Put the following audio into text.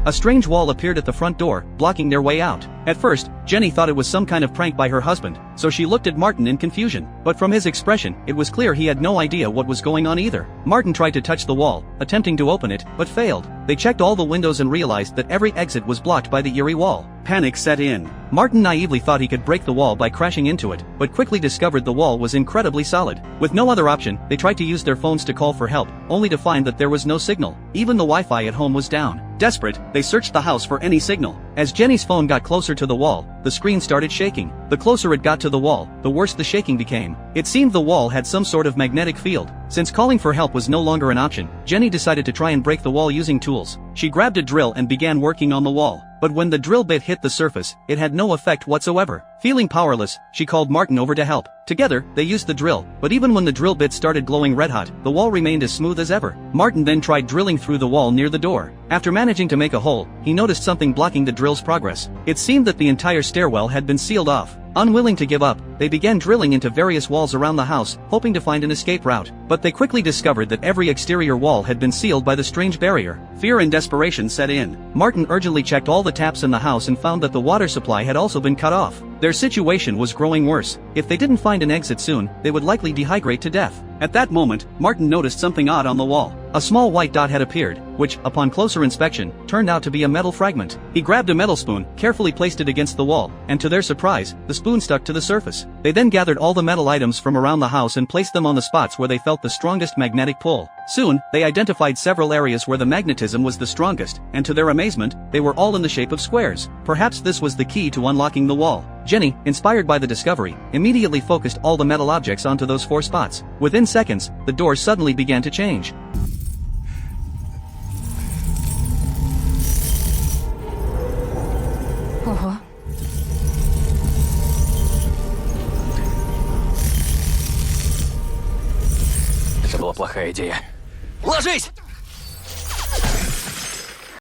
A strange wall appeared at the front door, blocking their way out. At first, Jenny thought it was some kind of prank by her husband, so she looked at Martin in confusion. But from his expression, it was clear he had no idea what was going on either. Martin tried to touch the wall, attempting to open it, but failed. They checked all the windows and realized that every exit was blocked by the eerie wall. Panic set in. Martin naively thought he could break the wall by crashing into it, but quickly discovered the wall was incredibly solid. With no other option, they tried to use their phones to call for help, only to find that there was no signal. Even the Wi-Fi at home was down. Desperate, they searched the house for any signal. As Jenny's phone got closer to the wall, the screen started shaking. The closer it got to the wall, the worse the shaking became. It seemed the wall had some sort of magnetic field. Since calling for help was no longer an option, Jenny decided to try and break the wall using tools. She grabbed a drill and began working on the wall. But when the drill bit hit the surface, it had no effect whatsoever. Feeling powerless, she called Martin over to help. Together, they used the drill, but even when the drill bit started glowing red hot, the wall remained as smooth as ever. Martin then tried drilling through the wall near the door. After managing to make a hole, he noticed something blocking the drill's progress. It seemed that the entire stairwell had been sealed off. Unwilling to give up, they began drilling into various walls around the house, hoping to find an escape route. But they quickly discovered that every exterior wall had been sealed by the strange barrier. Fear and desperation set in. Martin urgently checked all the taps in the house and found that the water supply had also been cut off. Their situation was growing worse. If they didn't find an exit soon, they would likely dehydrate to death. At that moment, Martin noticed something odd on the wall. A small white dot had appeared, which, upon closer inspection, turned out to be a metal fragment. He grabbed a metal spoon, carefully placed it against the wall, and to their surprise, the spoon stuck to the surface. They then gathered all the metal items from around the house and placed them on the spots where they felt the strongest magnetic pull. Soon, they identified several areas where the magnetism was the strongest, and to their amazement, they were all in the shape of squares. Perhaps this was the key to unlocking the wall. Jenny, inspired by the discovery, immediately focused all the metal objects onto those 4 spots. Within seconds, the door suddenly began to change. Ого. Это была плохая идея. Ложись!